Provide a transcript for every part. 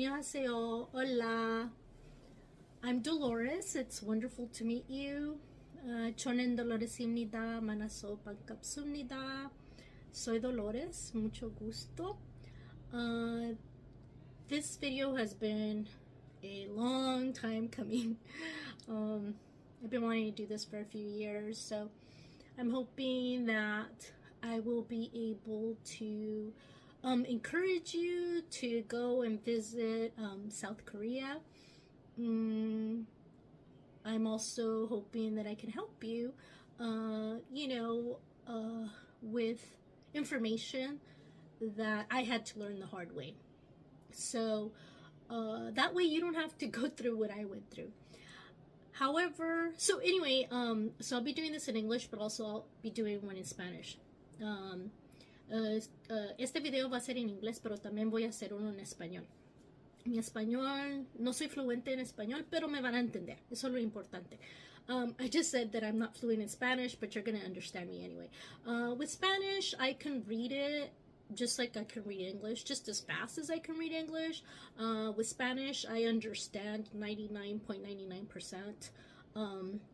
안녕하세요. Hola. I'm Dolores. It's wonderful to meet you. 저는 Dolores입니다. 만나서 반갑습니다. Soy Dolores. Mucho gusto. This video has been a long time coming. I've been wanting to do this for a few years, so I'm hoping that I will be able to encourage you to go and visit South Korea. I'm also hoping that I can help you, with information that I had to learn the hard way. So that way you don't have to go through what I went through. However, so anyway, so I'll be doing this in English, but also I'll be doing one in Spanish. Este video va a ser en inglés, pero también voy a hacer uno en español. Mi español, no soy fluente en español, pero me van a entender. Eso es lo importante. I just said that I'm not fluent in Spanish, but you're going to understand me anyway. With Spanish, I can read it just like I can read English, just as fast as I can read English. With Spanish, I understand 99.99%.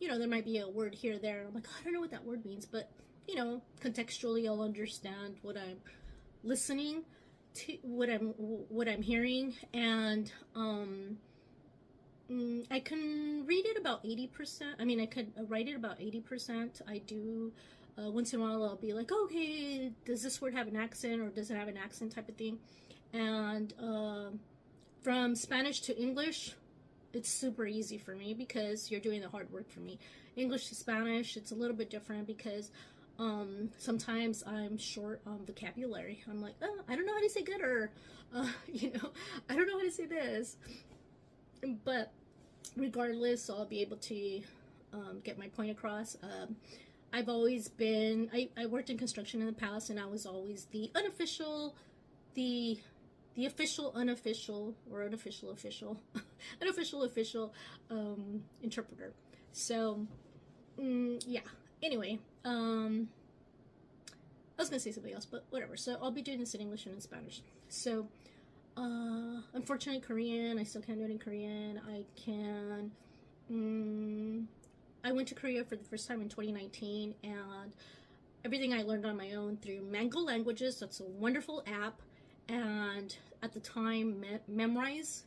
There might be a word here or there. I'm like, I don't know what that word means, but, contextually, I'll understand what I'm listening to, what I'm hearing, and I can read it about 80%. I mean, I could write it about 80%. I do. Once in a while I'll be like, okay, does this word have an accent or does it have an accent type of thing? And from Spanish to English, it's super easy for me because you're doing the hard work for me. English to Spanish, it's a little bit different because sometimes I'm short on vocabulary. I'm like, oh, I don't know how to say good, or I don't know how to say this. But regardless, I'll be able to get my point across. I've always been, I worked in construction in the past, and I was always the unofficial, the official, unofficial, or unofficial, official, unofficial, official interpreter. So, yeah. Anyway, I was going to say something else, but whatever. So I'll be doing this in English and in Spanish. So, unfortunately, Korean, I still can't do it in Korean. I went to Korea for the first time in 2019, and everything I learned on my own through Mango Languages. That's a wonderful app. And at the time, Memrise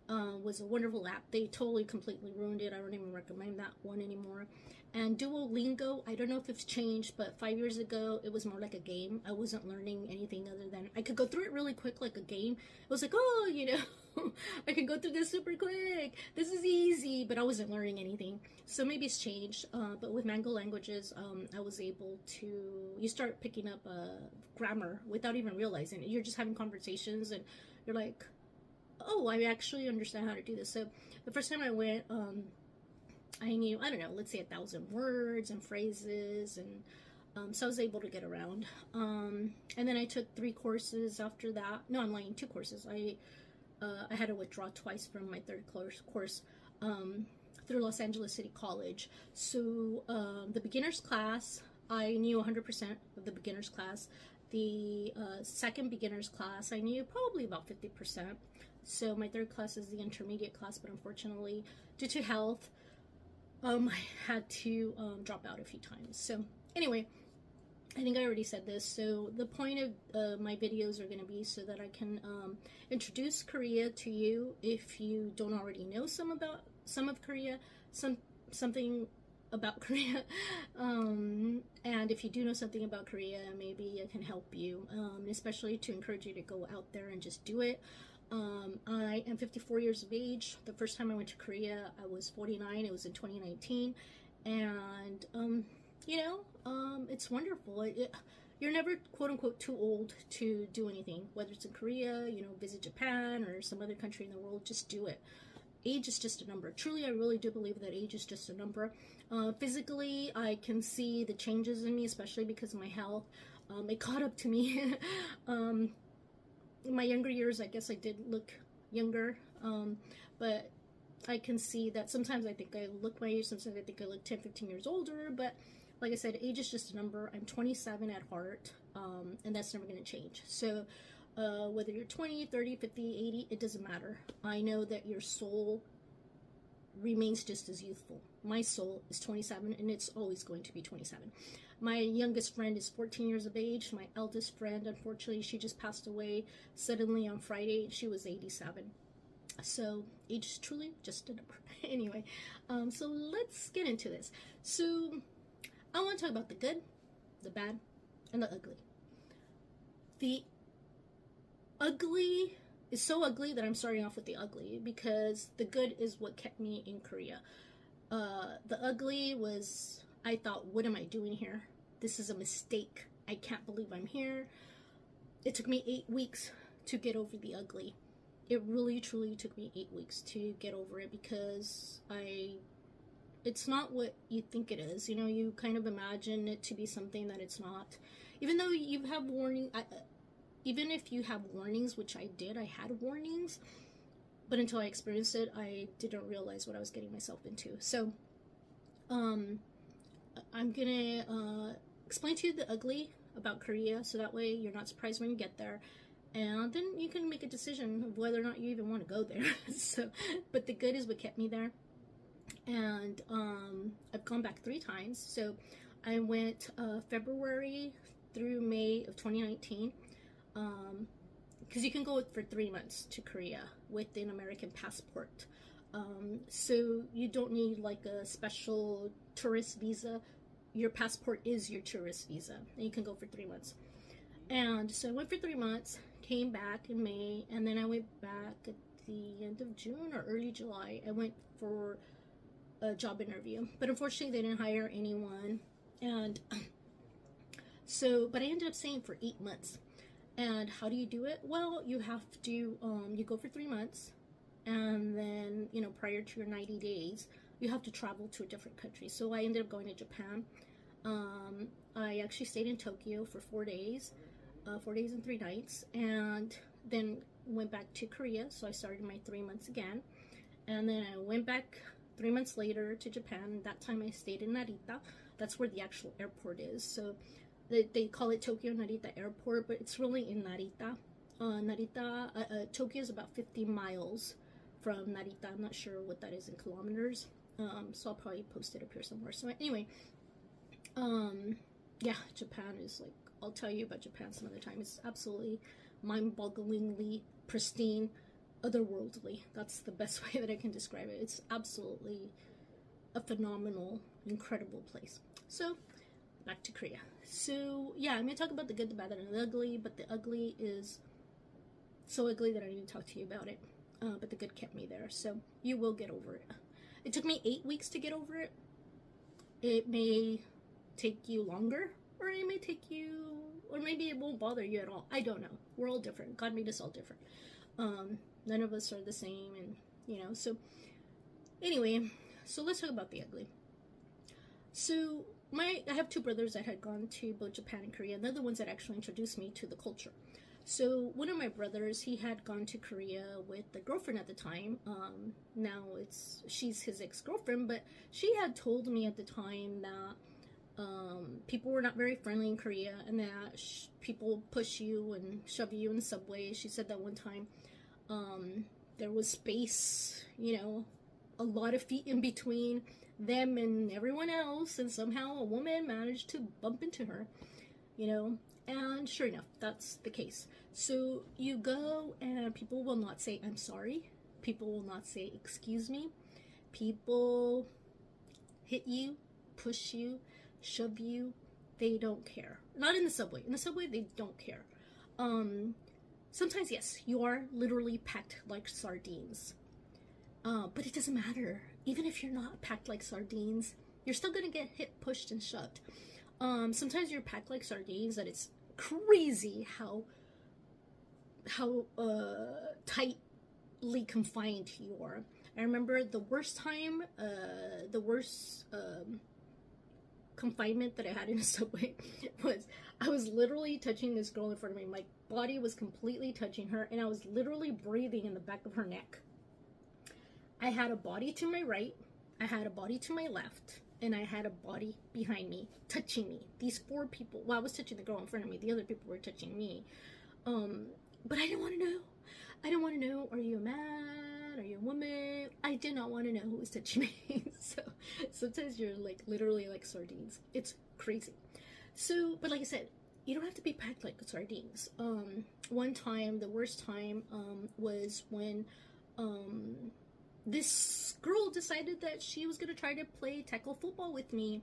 was a wonderful app. They totally, completely ruined it. I don't even recommend that one anymore. And Duolingo, I don't know if it's changed, but 5 years ago, it was more like a game. I wasn't learning anything other than, I could go through it really quick like a game. It was like, oh, I can go through this super quick. This is easy, but I wasn't learning anything. So maybe it's changed. But with Mango Languages, I was able to, you start picking up grammar without even realizing it. You're just having conversations and you're like, oh, I actually understand how to do this. So the first time I went, I knew, I don't know, let's say 1,000 words and phrases, and so I was able to get around. And then I took 3 courses after that. No, I'm lying, 2 courses. I had to withdraw twice from my 3rd course through Los Angeles City College. So the beginner's class, I knew 100% of the beginner's class. The second beginner's class, I knew probably about 50%. So my 3rd class is the intermediate class, but unfortunately, due to health, I had to drop out a few times. So anyway, I think I already said this. So the point of my videos are going to be so that I can introduce Korea to you if you don't already know some of Korea, something about Korea, and if you do know something about Korea, maybe I can help you, especially to encourage you to go out there and just do it. I am 54 years of age. The first time I went to Korea, I was 49. It was in 2019, and it's wonderful. You're never, quote unquote, too old to do anything, whether it's in Korea, visit Japan or some other country in the world. Just do it. Age is just a number. Truly, I really do believe that age is just a number. Physically, I can see the changes in me, especially because of my health. It caught up to me. In my younger years, I guess I did look younger, but I can see that sometimes I think I look my age, sometimes I think I look 10, 15 years older, but like I said, age is just a number. I'm 27 at heart, and that's never going to change. So Whether you're 20, 30, 50, 80, it doesn't matter. I know that your soul remains just as youthful. My soul is 27, and it's always going to be 27. My youngest friend is 14 years of age. My eldest friend, unfortunately, she just passed away suddenly on Friday. She was 87. So age is truly just a number. Anyway, so let's get into this. So I want to talk about the good, the bad, and the ugly. The ugly is so ugly that I'm starting off with the ugly, because the good is what kept me in Korea. The ugly was, I thought, what am I doing here? This is a mistake. I can't believe I'm here. It took me 8 weeks to get over the ugly. It really, truly took me 8 weeks to get over it, because it's not what you think it is. You know, you kind of imagine it to be something that it's not. Even though you have warning, even if you have warnings, which I did, I had warnings, but until I experienced it, I didn't realize what I was getting myself into. So, I'm gonna explain to you the ugly about Korea, so that way you're not surprised when you get there, and then you can make a decision of whether or not you even want to go there. So, but the good is what kept me there, and I've gone back 3 times. So, I went February through May of 2019. Because you can go for 3 months to Korea with an American passport. So you don't need like a special tourist visa. Your passport is your tourist visa, and you can go for 3 months. And so I went for 3 months, came back in May, and then I went back at the end of June or early July. I went for a job interview, but unfortunately they didn't hire anyone. And so, but I ended up staying for 8 months. And how do you do it? Well, you have to, you go for 3 months, and then, you know, prior to your 90 days, you have to travel to a different country. So I ended up going to Japan. I actually stayed in Tokyo for 4 days, 4 days and 3 nights, and then went back to Korea. So I started my 3 months again, and then I went back 3 months later to Japan. That time I stayed in Narita. That's where the actual airport is. So they call it Tokyo Narita Airport, but it's really in Narita. Tokyo is about 50 miles from Narita. I'm not sure what that is in kilometers. So I'll probably post it up here somewhere. So anyway, yeah, Japan is like, I'll tell you about Japan some other time. It's absolutely mind-bogglingly pristine, otherworldly. That's the best way that I can describe it. It's absolutely a phenomenal, incredible place. So back to Korea. So yeah, I'm gonna talk about the good, the bad, and the ugly, but the ugly is so ugly that I need to talk to you about it. But the good kept me there, so you will get over it. It took me 8 weeks to get over it. It may take you longer, or it may take you, or maybe it won't bother you at all. I don't know. We're all different. God made us all different. None of us are the same, and you know. So anyway, so let's talk about the ugly. So I have 2 brothers that had gone to both Japan and Korea, and they're the ones that actually introduced me to the culture. So one of my brothers, he had gone to Korea with a girlfriend at the time. Now she's his ex-girlfriend, but she had told me at the time that people were not very friendly in Korea, and that people push you and shove you in the subway. She said that one time there was space, you know, a lot of feet in between them and everyone else, and somehow a woman managed to bump into her, you know. And sure enough, that's the case. So you go, and people will not say I'm sorry. People will not say excuse me. People hit you, push you, shove you. They don't care. Not in the subway. In the subway, they don't care. Sometimes, yes, you are literally packed like sardines. But it doesn't matter. Even if you're not packed like sardines, you're still gonna get hit, pushed, and shoved. Sometimes you're packed like sardines that it's crazy how tightly confined you are. I remember the worst time, the worst confinement that I had in a subway was I was literally touching this girl in front of me. My body was completely touching her, and I was literally breathing in the back of her neck. I had a body to my right, I had a body to my left, and I had a body behind me, touching me. These 4 people, well, I was touching the girl in front of me, the other people were touching me. But I didn't want to know. I didn't want to know, are you a man? Are you a woman? I did not want to know who was touching me. So sometimes you're like literally like sardines. It's crazy. So, but like I said, you don't have to be packed like sardines. One time, the worst time, was when this girl decided that she was gonna try to play tackle football with me.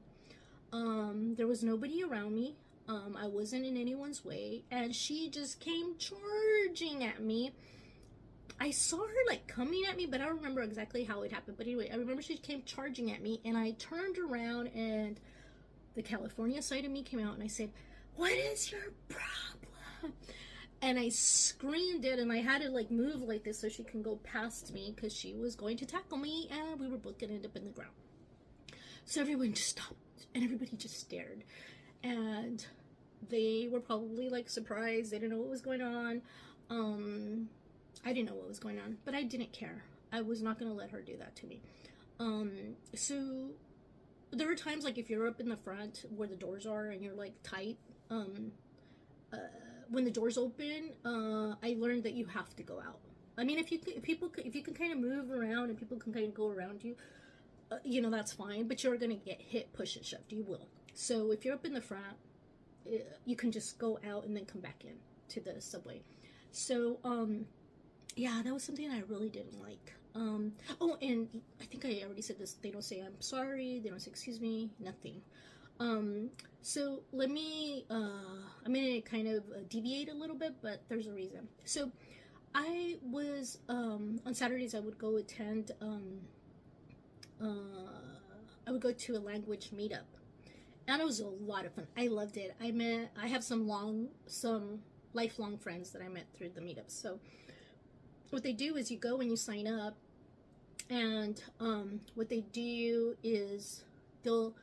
There was nobody around me. I wasn't in anyone's way, and she just came charging at me. I saw her like coming at me, but I don't remember exactly how it happened. But anyway, I remember she came charging at me, and I turned around, and the California side of me came out, and I said, "What is your problem?" And I screamed it, and I had to like move like this so she can go past me because she was going to tackle me, and we were both gonna end up in the ground. So everyone just stopped, and everybody just stared, and they were probably like surprised. They didn't know what was going on. I didn't know what was going on, but I didn't care. I was not going to let her do that to me. So there were times like if you're up in the front where the doors are and you're like tight, when the doors open, I learned that you have to go out. I mean, if you can kind of move around and people can kind of go around you, you know, that's fine, but you're going to get hit, push and shoved. You will. So if you're up in the front, you can just go out and then come back in to the subway. So, yeah, that was something I really didn't like. Oh, and I think I already said this. They don't say I'm sorry. They don't say excuse me. Nothing. So let me, I'm going to kind of deviate a little bit, but there's a reason. So I was, on Saturdays, I would go attend, I would go to a language meetup. And it was a lot of fun. I loved it. I have some lifelong friends that I met through the meetups. So what they do is you go and you sign up, and what they do is they'll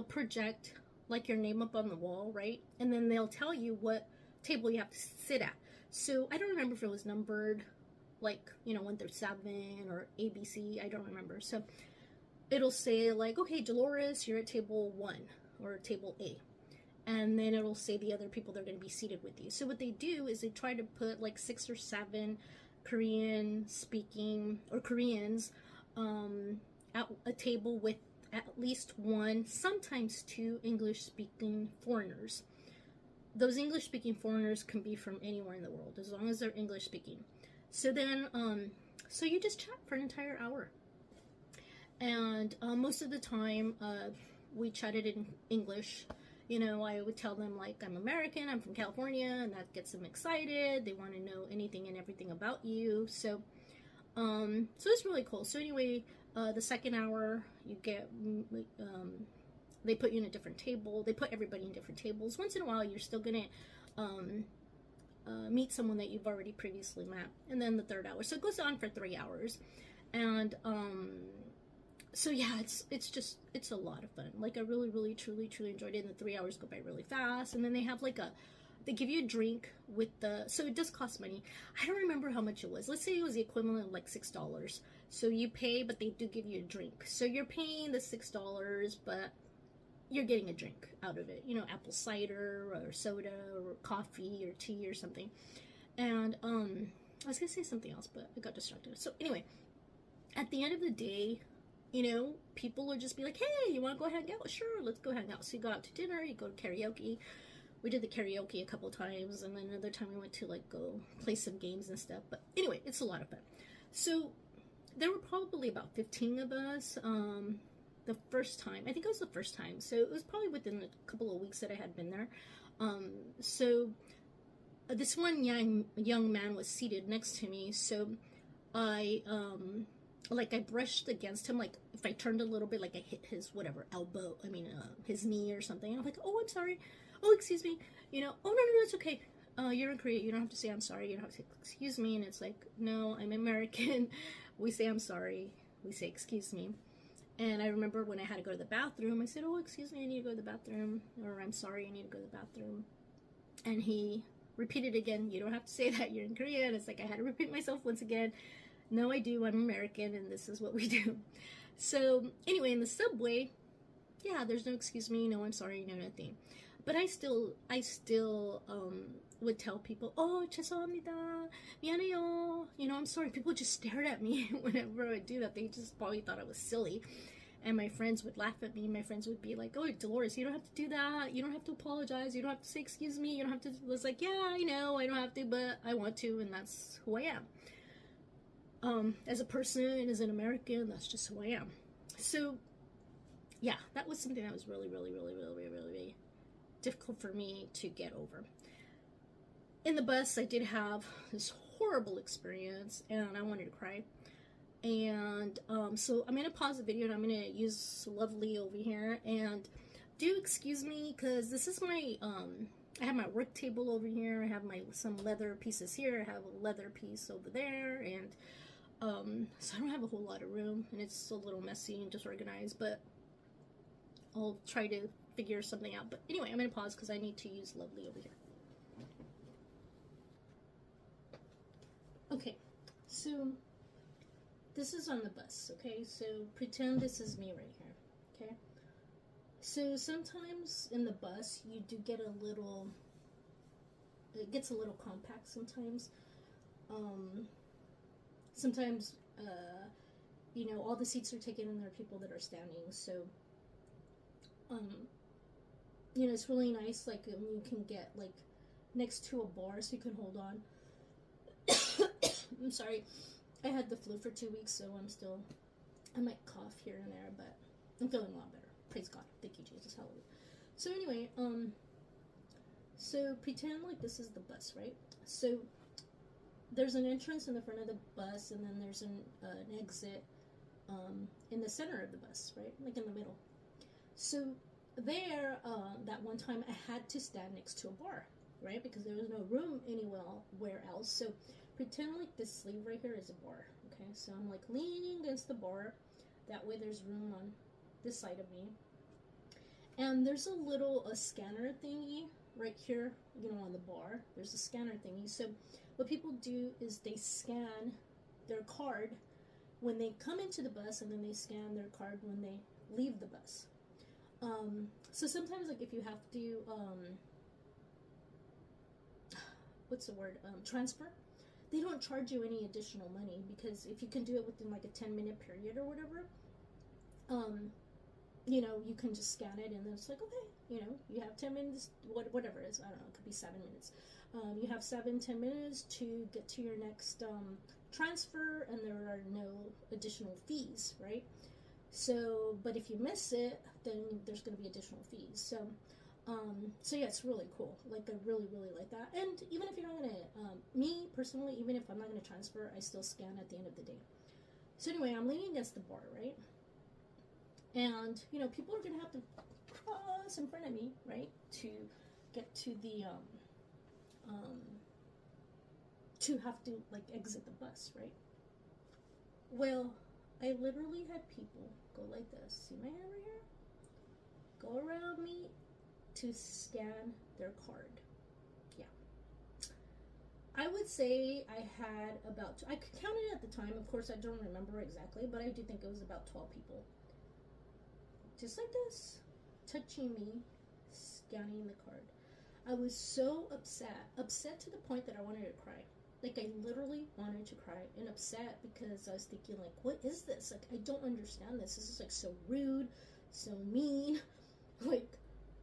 project like your name up on the wall, right? And then they'll tell you what table you have to sit at. So I don't remember if it was numbered like, you know, 1 through 7 or ABC. I don't remember. So it'll say like, okay, Dolores, you're at table 1 or table A. And then it'll say the other people that are going to be seated with you. So what they do is they try to put like 6 or 7 Korean speaking or Koreans at a table with at least 1, sometimes 2 English speaking foreigners. Those English speaking foreigners can be from anywhere in the world as long as they're English speaking. So then, so you just chat for an entire hour. And most of the time, we chatted in English. You know, I would tell them like I'm American, I'm from California, and that gets them excited. They want to know anything and everything about you. So, so it's really cool. So anyway, the second hour, you get, they put you in a different table. They put everybody in different tables. Once in a while, you're still gonna meet someone that you've already previously met. And then the third hour. So it goes on for 3 hours. And so yeah, it's a lot of fun. Like I really, really, truly enjoyed it. And the 3 hours go by really fast. And then they have like they give you a drink with so it does cost money. I don't remember how much it was. Let's say it was the equivalent of like $6. So you pay, but they do give you a drink. So you're paying the $6, but you're getting a drink out of it. You know, apple cider or soda or coffee or tea or something. And I was gonna say something else, but I got distracted. So anyway, at the end of the day, you know, people will just be like, hey, you want to go hang out? Sure, let's go hang out. So you go out to dinner, you go to karaoke. We did the karaoke a couple times, and then another time we went to like go play some games and stuff. But anyway, it's a lot of fun. So there were probably about 15 of us the first time. I think it was the first time. So it was probably within a couple of weeks that I had been there. So this one young man was seated next to me. So I brushed against him, like if I turned a little bit, like I hit his elbow, his knee or something. And I'm like, oh, I'm sorry. Oh, excuse me. You know, oh, no, it's okay. You're in Korea. You don't have to say I'm sorry. You don't have to say excuse me. And it's like, no, I'm American. We say I'm sorry. We say excuse me. And I remember when I had to go to the bathroom, I said, oh, excuse me, I need to go to the bathroom. Or I'm sorry, I need to go to the bathroom. And he repeated again, you don't have to say that. You're in Korea. And it's like I had to repeat myself once again. No, I do. I'm American, and this is what we do. So anyway, in the subway, yeah, there's no excuse me, no, I'm sorry, no, nothing. But I still would tell people, oh, 죄송합니다, 미안해요. You know, I'm sorry. People just stared at me whenever I would do that. They just probably thought I was silly. And my friends would laugh at me. My friends would be like, oh, Dolores, you don't have to do that. You don't have to apologize. You don't have to say excuse me. You don't have to. I was like, yeah, I know. I don't have to, but I want to, and that's who I am. As a person, as an American, that's just who I am. So, yeah, that was something that was really, really, really, really, really, really, really difficult for me to get over. In the bus, I did have this horrible experience, and I wanted to cry. And so I'm going to pause the video, and I'm going to use Lovely over here. And do excuse me, because this is my, I have my work table over here. I have some leather pieces here. I have a leather piece over there. And so I don't have a whole lot of room, and it's a little messy and disorganized, but I'll try to figure something out. But anyway, I'm going to pause because I need to use Lovely over here. Okay, so this is on the bus, okay? So pretend this is me right here, okay? So sometimes in the bus, you do get it gets a little compact sometimes. Sometimes, you know, all the seats are taken and there are people that are standing. So, you know, it's really nice, like, you can get, like, next to a bar so you can hold on. I'm sorry. I had the flu for 2 weeks, so I might cough here and there, but I'm feeling a lot better. Praise God. Thank you, Jesus. Hallelujah. So anyway, so pretend like this is the bus, right? So there's an entrance in the front of the bus, and then there's an exit in the center of the bus, right? Like in the middle. So there, that one time I had to stand next to a bar, right? Because there was no room anywhere else. So pretend like this sleeve right here is a bar, okay? So I'm like leaning against the bar. That way there's room on this side of me. And there's a scanner thingy right here, you know, on the bar. There's a scanner thingy. So what people do is they scan their card when they come into the bus, and then they scan their card when they leave the bus. So sometimes, like, if you have to, what's the word, transfer, they don't charge you any additional money, because if you can do it within like a 10-minute period or whatever, you know, you can just scan it, and then it's like, okay, you know, you have 10 minutes, whatever it is, I don't know, it could be 7 minutes. You have 7-10 minutes to get to your next transfer, and there are no additional fees, right? So, but if you miss it, then there's going to be additional fees. So, so yeah, it's really cool. Like, I really, really like that. And even if you're not going to, me personally, even if I'm not going to transfer, I still scan at the end of the day. So anyway, I'm leaning against the bar, right? And, you know, people are going to have to cross in front of me, right? To get to the, to have to, like, exit the bus, right? Well, I literally had people go like this. See my hand right here? Go around me to scan their card. Yeah. I would say I had about, I counted at the time, of course I don't remember exactly, but I do think it was about 12 people. Just like this, touching me, scanning the card. I was so upset to the point that I wanted to cry. Like, I literally wanted to cry and upset, because I was thinking, like, what is this? Like, I don't understand this. This is, like, so rude, so mean. Like,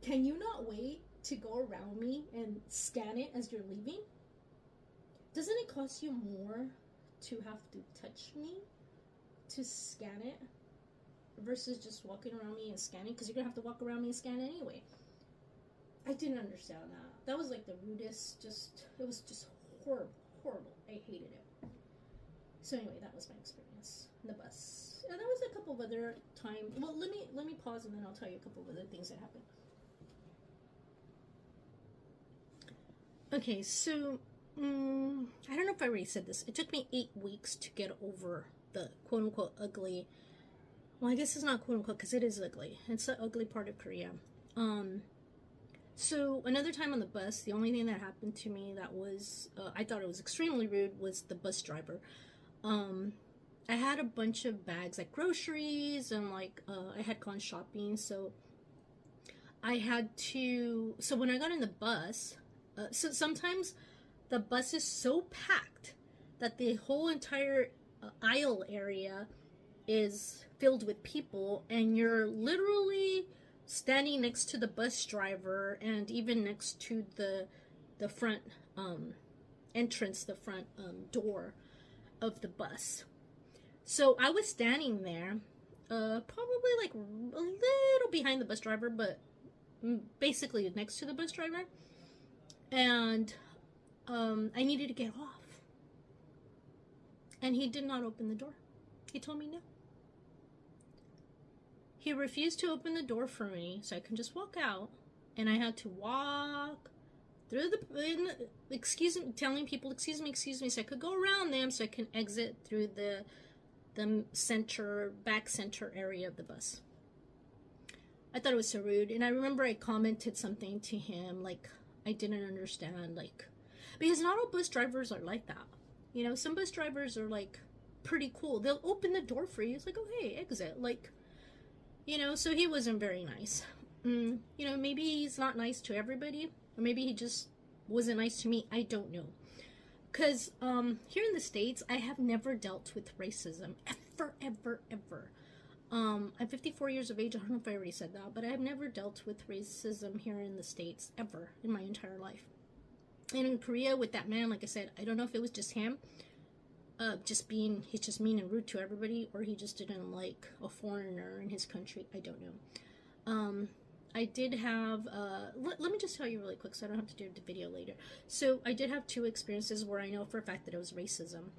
can you not wait to go around me and scan it as you're leaving? Doesn't it cost you more to have to touch me to scan it versus just walking around me and scanning? Because you're going to have to walk around me and scan anyway. I didn't understand that. That was, like, the rudest, it was just horrible. Horrible. I hated it. So anyway, that was my experience in the bus. And there was a couple of other times. Well, let me pause, and then I'll tell you a couple of other things that happened. Okay, so I don't know if I already said this. It took me 8 weeks to get over the quote-unquote ugly. Well, I guess it's not quote-unquote, because it is ugly. It's the ugly part of Korea. So another time on the bus, the only thing that happened to me that was, I thought it was extremely rude, was the bus driver. I had a bunch of bags, like groceries, and like, I had gone shopping, so I had to, so when I got in the bus, so sometimes the bus is so packed that the whole entire aisle area is filled with people, and you're literally standing next to the bus driver and even next to the front entrance, the front door of the bus. So I was standing there, probably like a little behind the bus driver, but basically next to the bus driver, and I needed to get off, and he did not open the door. He told me no. He refused to open the door for me so I can just walk out, and I had to walk through telling people excuse me, so I could go around them so I can exit through the back center area of the bus. I thought it was so rude, and I remember I commented something to him like I didn't understand, like, because not all bus drivers are like that. You know, some bus drivers are like pretty cool. They'll open the door for you. It's like, oh hey, exit, like, you know. So he wasn't very nice. You know, maybe he's not nice to everybody, or maybe he just wasn't nice to me. I don't know. Because here in the States, I have never dealt with racism, ever. I'm 54 years of age. I don't know if I already said that, but I have never dealt with racism here in the States, ever, in my entire life. And in Korea, with that man, like I said, I don't know if it was just him, he's just mean and rude to everybody, or he just didn't like a foreigner in his country. I don't know. I did have, let me just tell you really quick so I don't have to do the video later. So I did have 2 experiences where I know for a fact that it was racism.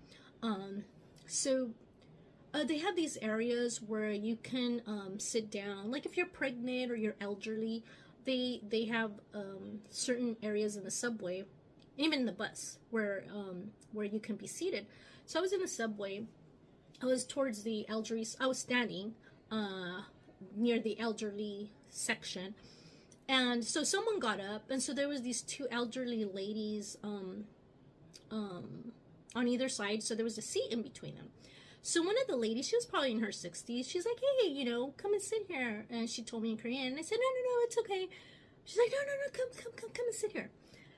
They have these areas where you can sit down, like if you're pregnant or you're elderly, they have certain areas in the subway, even in the bus, where you can be seated. So I was in the subway. I was towards the elderly. I was standing near the elderly section, and so someone got up, and so there was these 2 elderly ladies on either side. So there was a seat in between them. So one of the ladies, she was probably in her 60s. She's like, hey, you know, come and sit here. And she told me in Korean. And I said, no, it's okay. She's like, no, come and sit here.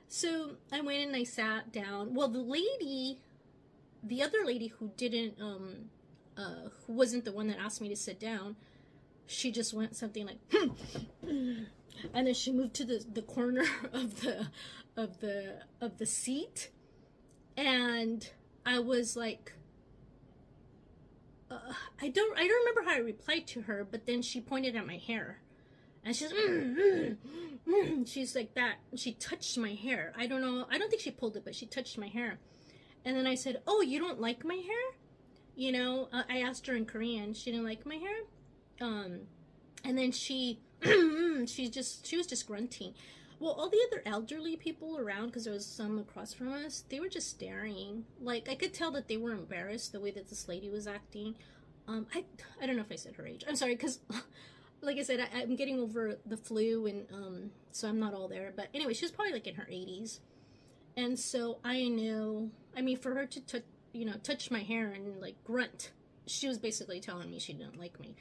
So I went and I sat down. Well, the other lady who didn't, who wasn't the one that asked me to sit down, she just went something like, and then she moved to the corner of the seat. And I was like, I don't remember how I replied to her, but then she pointed at my hair, and she's she's like that. She touched my hair. I don't know. I don't think she pulled it, but she touched my hair. And then I said, "Oh, you don't like my hair?" You know, I asked her in Korean. She didn't like my hair. And then she was just grunting. Well, all the other elderly people around, because there was some across from us, they were just staring. Like, I could tell that they were embarrassed the way that this lady was acting. I don't know if I said her age. I'm sorry, because, like I said, I'm getting over the flu, and so I'm not all there. But anyway, she was probably like in her 80s. And so I knew, I mean, for her to touch my hair and like grunt, she was basically telling me she didn't like me,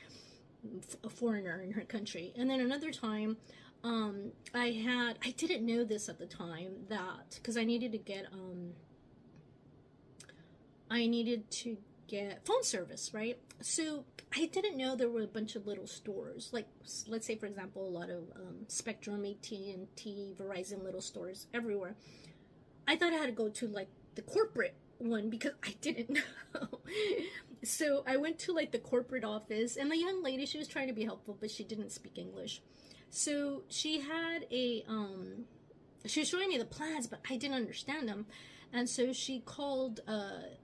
a foreigner in her country. And then another time, I didn't know this at the time, that because I needed to get phone service, right? So I didn't know there were a bunch of little stores, like let's say for example a lot of Spectrum, AT&T, Verizon little stores everywhere. I thought I had to go to like the corporate one because I didn't know. So I went to like the corporate office, and the young lady, she was trying to be helpful, but she didn't speak English. So she had she was showing me the plans, but I didn't understand them. And so she called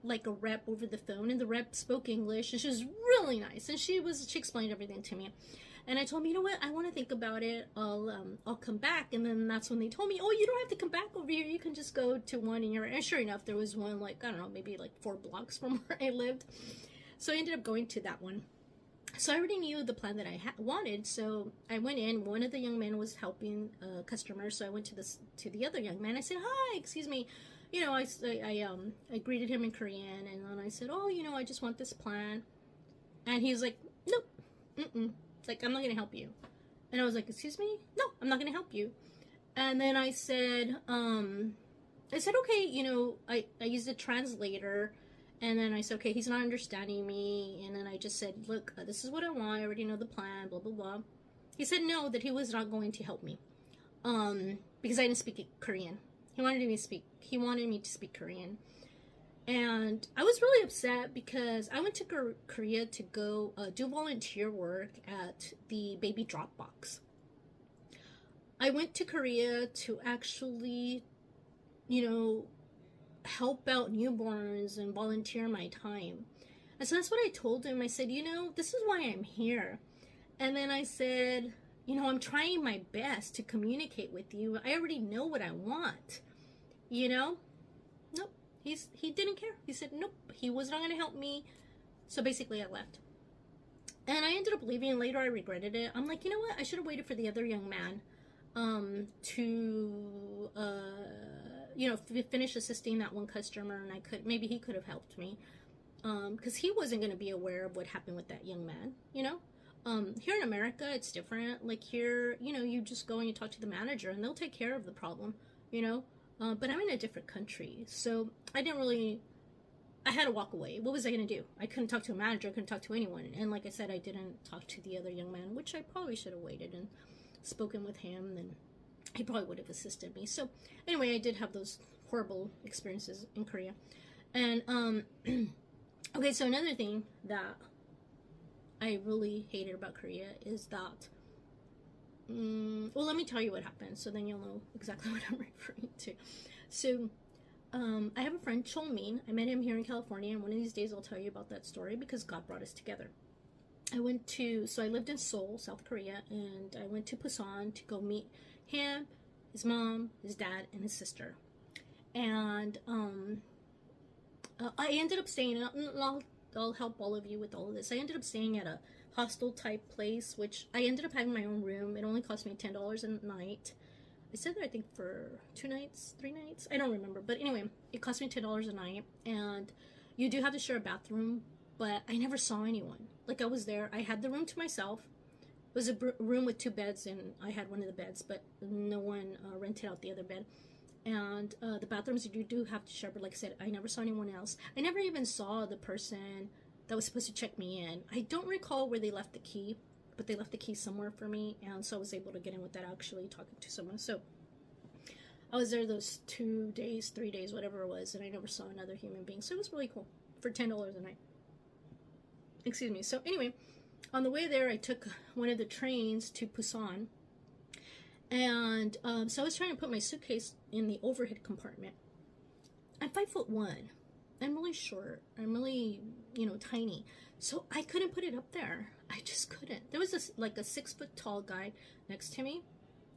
like a rep over the phone, and the rep spoke English, and she was really nice. And she explained everything to me. And I told me, you know what, I want to think about it. I'll come back. And then that's when they told me, oh, you don't have to come back over here. You can just go to one in your, and sure enough, there was one like, I don't know, maybe like 4 blocks from where I lived. So I ended up going to that one. So I already knew the plan that I wanted, so I went in. One of the young men was helping a customer, so I went to the other young man. I said, "Hi, excuse me." You know, I greeted him in Korean, and then I said, "Oh, you know, I just want this plan," and he was like, "Nope, like I'm not gonna help you." And I was like, excuse me? No, I'm not going to help you. And then I said, okay, you know, I used a translator. And then I said, okay, he's not understanding me. And then I just said, look, this is what I want. I already know the plan, blah, blah, blah. He said no, that he was not going to help me. Because I didn't speak Korean. He wanted me to speak Korean. And I was really upset because I went to Korea to go do volunteer work at the baby drop box. I went to Korea to actually, you know, help out newborns and volunteer my time. And so that's what I told him. I said, you know, this is why I'm here. And then I said, you know, I'm trying my best to communicate with you. I already know what I want. You know? Nope. He didn't care. He said, nope, he was not going to help me. So basically I left. And I ended up leaving, and later I regretted it. I'm like, you know what? I should have waited for the other young man to you know, finish assisting that one customer, and maybe he could have helped me, because he wasn't going to be aware of what happened with that young man, you know. Here in America, it's different. Like here, you know, you just go and you talk to the manager, and they'll take care of the problem, you know. But I'm in a different country, so I had to walk away. What was I going to do? I couldn't talk to a manager, I couldn't talk to anyone, and like I said, I didn't talk to the other young man, which I probably should have waited and spoken with him, and he probably would have assisted me. So anyway, I did have those horrible experiences in Korea. And okay, so another thing that I really hated about Korea is that well, let me tell you what happened, so then you'll know exactly what I'm referring to. So I have a friend, Chol-min. I met him here in California, and one of these days I'll tell you about that story because God brought us together. I lived in Seoul, South Korea, and I went to Busan to go meet him, his mom, his dad, and his sister. And I ended up staying, I'll help all of you with all of this. I ended up staying at a hostel type place, which I ended up having my own room. It only cost me $10 a night. I stayed there, I think, for 2 nights, 3 nights. I don't remember. But anyway, it cost me $10 a night. And you do have to share a bathroom, but I never saw anyone. Like, I was there. I had the room to myself. It was a room with 2 beds, and I had one of the beds, but no one rented out the other bed. And the bathrooms, you do have to share, but like I said, I never saw anyone else. I never even saw the person that was supposed to check me in. I don't recall where they left the key, but they left the key somewhere for me, and so I was able to get in without actually talking to someone. So I was there those 2 days, 3 days, whatever it was, and I never saw another human being. So it was really cool for $10 a night. Excuse me. So anyway, on the way there, I took one of the trains to Busan, and so I was trying to put my suitcase in the overhead compartment. I'm 5'1". I'm really short. I'm really, you know, tiny. So I couldn't put it up there. I just couldn't. There was this, like, a 6-foot tall guy next to me,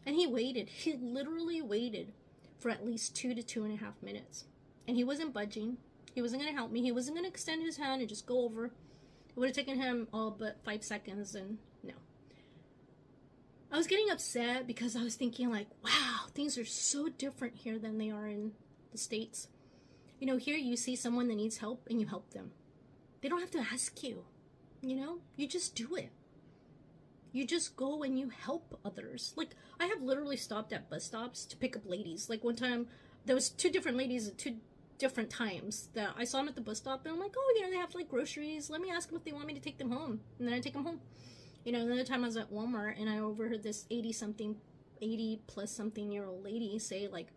and he waited. He literally waited for at least 2 to 2.5 minutes, and he wasn't budging. He wasn't going to help me. He wasn't going to extend his hand and just go over. It would have taken him all but 5 seconds, and no. I was getting upset because I was thinking, like, wow, things are so different here than they are in the States. You know, here you see someone that needs help and you help them. They don't have to ask you, you know? You just do it. You just go and you help others. Like, I have literally stopped at bus stops to pick up ladies. Like, one time, there was 2 different ladies at 2 different times that I saw them at the bus stop, and I'm like, oh, you know, they have, like, groceries. Let me ask them if they want me to take them home. And then I take them home. You know, another time I was at Walmart, and I overheard this 80-plus-something-year-old lady say, like,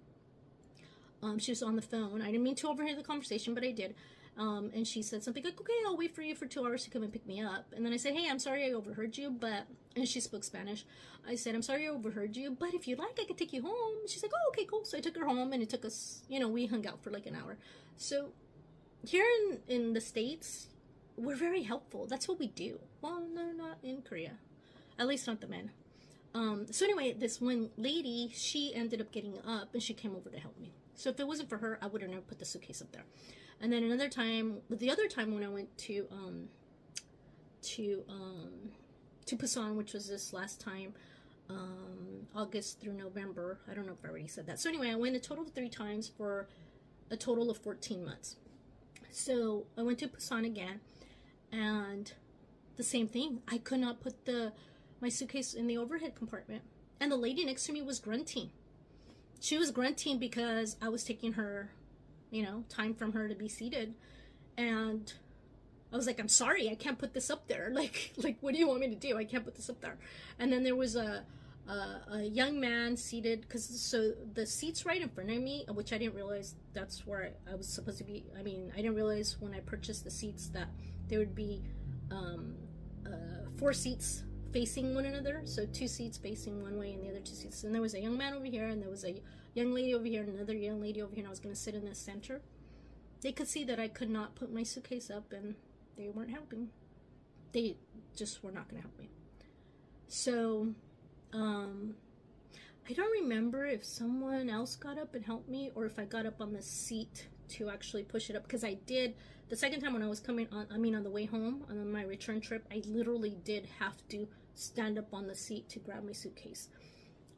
she was on the phone. I didn't mean to overhear the conversation, but I did. And she said something like, okay, I'll wait for you for 2 hours to come and pick me up. And then I said, hey, I'm sorry I overheard you, but, and she spoke Spanish. I said, I'm sorry I overheard you, but if you'd like, I could take you home. She's like, oh, okay, cool. So I took her home, and it took us, you know, we hung out for like an hour. So here in the States, we're very helpful. That's what we do. Well, no, not in Korea. At least not the men. So anyway, this one lady, she ended up getting up, and she came over to help me. So if it wasn't for her, I would have never put the suitcase up there. And then another time, the other time when I went to Busan, which was this last time, August through November. I don't know if I already said that. So anyway, I went a total of 3 times for a total of 14 months. So I went to Busan again, and the same thing. I could not put my suitcase in the overhead compartment. And the lady next to me was grunting. She was grunting because I was taking her, time from her to be seated. And I was like, I'm sorry, I can't put this up there. Like, what do you want me to do? I can't put this up there. And then there was a young man seated, so the seats right in front of me, which I didn't realize that's where I was supposed to be. I mean, I didn't realize when I purchased the seats that there would be 4 seats facing one another. So 2 seats facing one way and the other 2 seats. And there was a young man over here, and there was a young lady over here, and another young lady over here, and I was going to sit in the center. They could see that I could not put my suitcase up, and they weren't helping. They just were not going to help me. So, I don't remember if someone else got up and helped me, or if I got up on the seat to actually push it up, because I did, the second time when I was coming on, on the way home, on my return trip, I literally did have to stand up on the seat to grab my suitcase.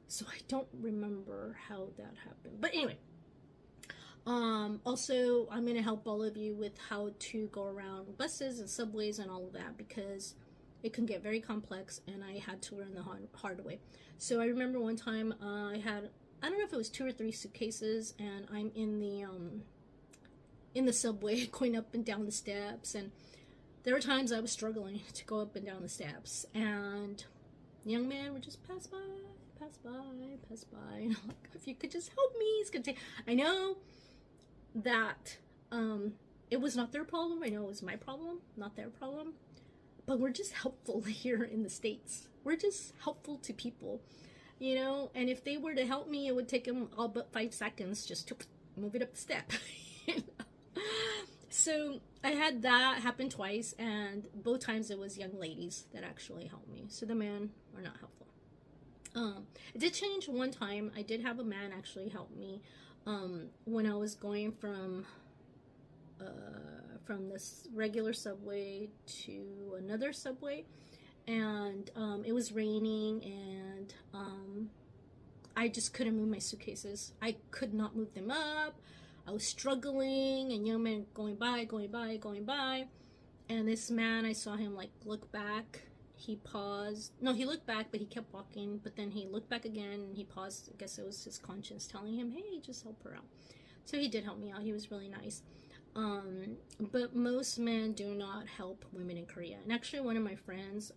So I don't remember how that happened. But anyway, also, I'm going to help all of you with how to go around buses and subways and all of that, because it can get very complex, and I had to learn the hard way. So I remember one time I don't know if it was 2 or 3 suitcases, and I'm in the subway going up and down the steps, and there were times I was struggling to go up and down the steps, and the young man would just pass by, and I'm like, if you could just help me, it's gonna take. I know that it was not their problem. I know it was my problem, not their problem. But we're just helpful here in the States. We're just helpful to people, and if they were to help me, it would take them all but 5 seconds just to move it up the step. So I had that happen twice, and both times it was young ladies that actually helped me. So the men are not helpful. It did change one time. I did have a man actually help me when I was going from this regular subway to another subway, and it was raining, and I just couldn't move my suitcases. I could not move them up. I was struggling, and young men going by, and this man, I saw him like look back. He paused. No, he looked back, but he kept walking. But then he looked back again, and he paused. I guess it was his conscience telling him, hey, just help her out. So he did help me out. He was really nice. But most men do not help women in Korea. And actually, one of my friends,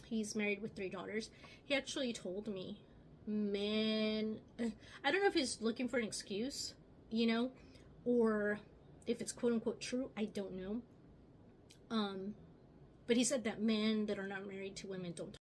he's married with 3 daughters. He actually told me, man, I don't know if he's looking for an excuse, or if it's quote unquote true. I don't know. But he said that men that are not married to women don't